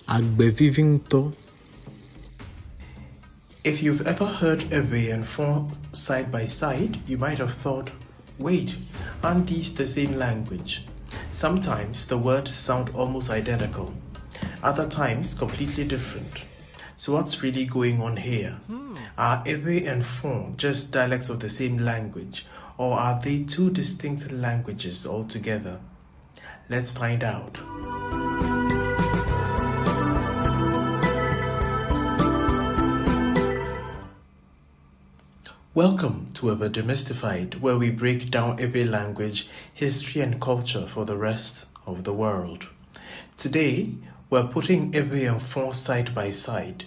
Agbevivinto. If you've ever heard Ewe and Fon side by side, you might have thought, wait, aren't these the same language? Sometimes the words sound almost identical, other times completely different. So what's really going on here? Are Ewe and Fon just dialects of the same language, or are they two distinct languages altogether? Let's find out. Welcome to Ewe Demystified, where we break down Ewe language, history and culture for the rest of the world. Today, we're putting Ewe and Fon side by side,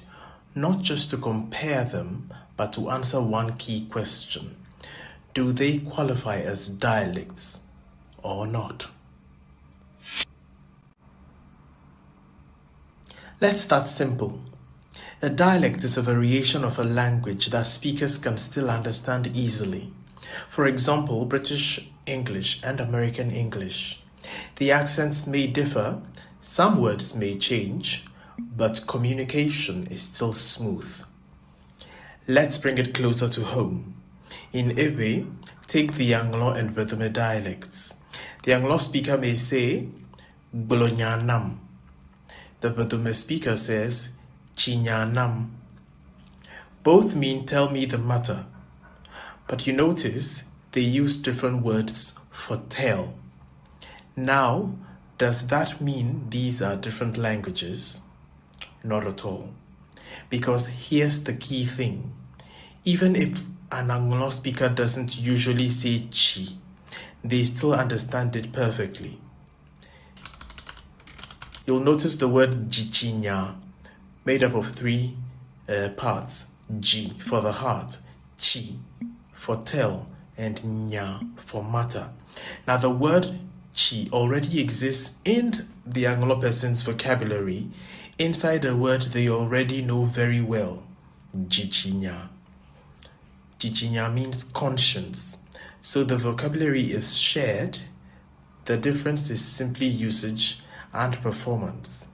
not just to compare them, but to answer one key question. Do they qualify as dialects or not? Let's start simple. A dialect is a variation of a language that speakers can still understand easily. For example, British English and American English. The accents may differ, some words may change, but communication is still smooth. Let's bring it closer to home. In Ewe, take the Anlo and Wedome dialects. The Anlo speaker may say, Bolonyanam. The Wedome speaker says, Chinyanam. Both mean tell me the matter, but you notice they use different words for tell. Now, does that mean these are different languages? Not at all. Because here's the key thing. Even if an Anlo speaker doesn't usually say chi, they still understand it perfectly. You'll notice the word jichinya, made up of three parts. Ji for the heart, chi for tell, and nya for matter. Now the word chi already exists in the Anglo person's vocabulary inside a word they already know very well, jichinya. Jichinya means conscience. So the vocabulary is shared. The difference is simply usage and performance.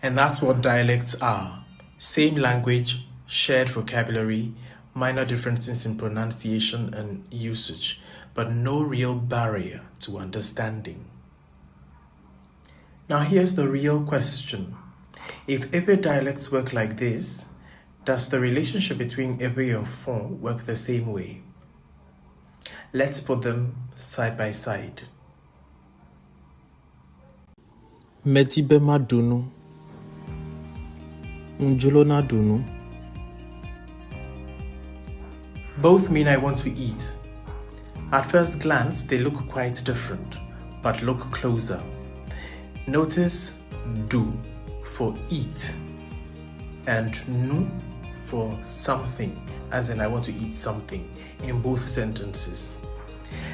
And that's what dialects are. Same language, shared vocabulary, minor differences in pronunciation and usage, but no real barrier to understanding. Now here's the real question. If Ewe dialects work like this, does the relationship between Ewe and Fon work the same way? Let's put them side by side. Medibe madunu. Njulona dunu. Both mean I want to eat. At first glance, they look quite different, but look closer. Notice do for eat and nu for something, as in I want to eat something, in both sentences.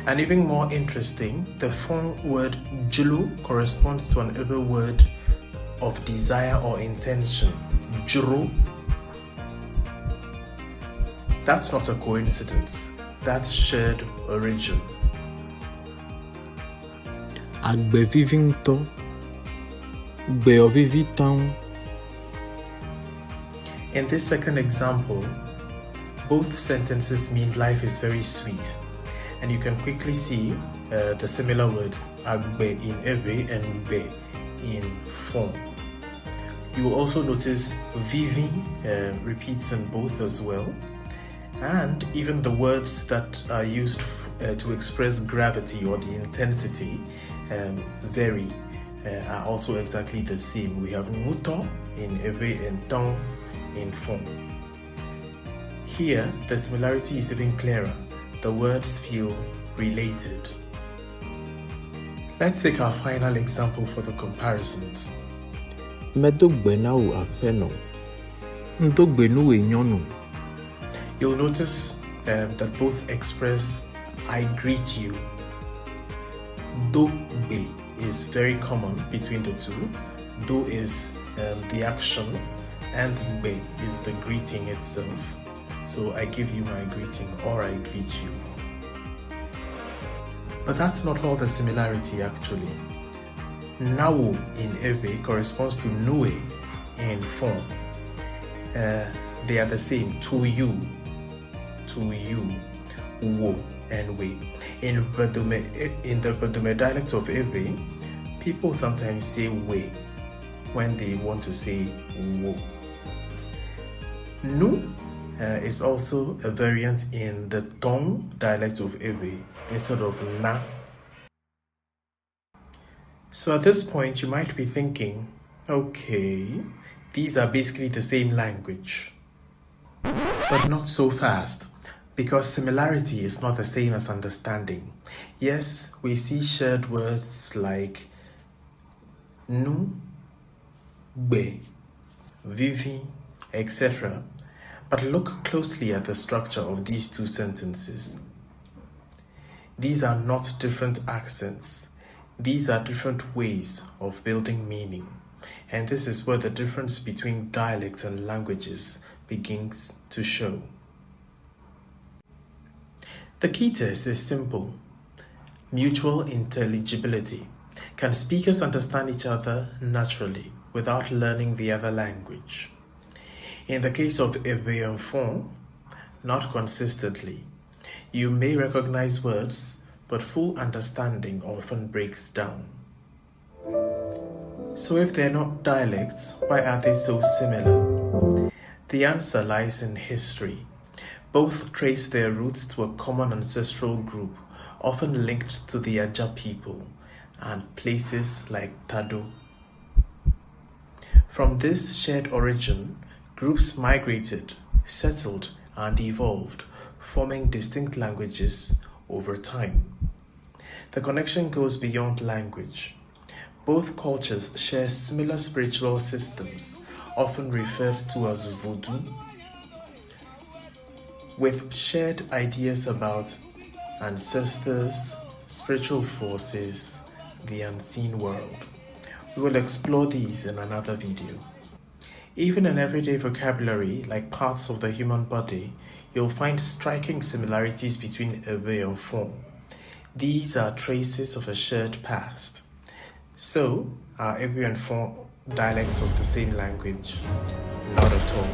And even more interesting, the Fon word julu corresponds to an Ewe word of desire or intention, juru. That's not a coincidence. That's shared origin. Agbevivinto. Beovivitan. In this second example, both sentences mean life is very sweet. And you can quickly see the similar words agbe in Ewe and be in Fon. You will also notice vivi repeats in both as well. And even the words that are used to express gravity or the intensity vary, are also exactly the same. We have muto in Ewe and ton in Fon. Here, the similarity is even clearer. The words feel related. Let's take our final example for the comparisons. Medogbena u afeno. Ndogbenu e nyonu. You'll notice that both express I greet you. Do-be is very common between the two. Do is the action and be is the greeting itself. So I give you my greeting or I greet you. But that's not all the similarity actually. Nawo in Ewe corresponds to Nue in Fon. They are the same. To you, wo and we. In the Wedome dialect of Ewe, people sometimes say we when they want to say wo. Nu is also a variant in the Tong dialect of Ewe instead of na. So at this point, you might be thinking, okay, these are basically the same language. But not so fast, because similarity is not the same as understanding. Yes, we see shared words like nu, be, vivi, etc. But look closely at the structure of these two sentences. These are not different accents. These are different ways of building meaning. And this is where the difference between dialects and languages begins to show. The key test is simple. Mutual intelligibility. Can speakers understand each other naturally without learning the other language? In the case of Ewe and Fon, not consistently. You may recognize words, but full understanding often breaks down. So if they're not dialects, why are they so similar? The answer lies in history. Both trace their roots to a common ancestral group, often linked to the Adja people and places like Tado. From this shared origin, groups migrated, settled, and evolved, forming distinct languages over time. The connection goes beyond language. Both cultures share similar spiritual systems, often referred to as Vodu, with shared ideas about ancestors, spiritual forces, the unseen world. We will explore these in another video. Even in everyday vocabulary, like parts of the human body, you'll find striking similarities between Ewe and Fon. These are traces of a shared past. So, are Ewe and Fon dialects of the same language? Not at all.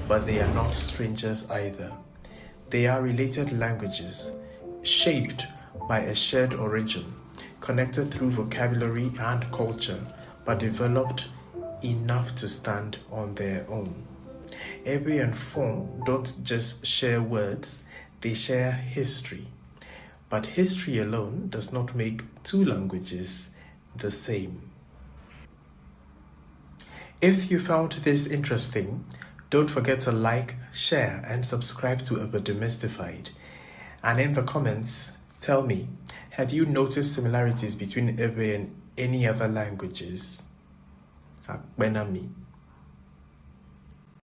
But they are not strangers either. They are related languages, shaped by a shared origin, connected through vocabulary and culture, but developed enough to stand on their own. Ewe and Fon don't just share words, they share history. But history alone does not make two languages the same. If you found this interesting, don't forget to like, share, and subscribe to Ewe Demystified. And in the comments, tell me, have you noticed similarities between Ewe and any other languages? Benami.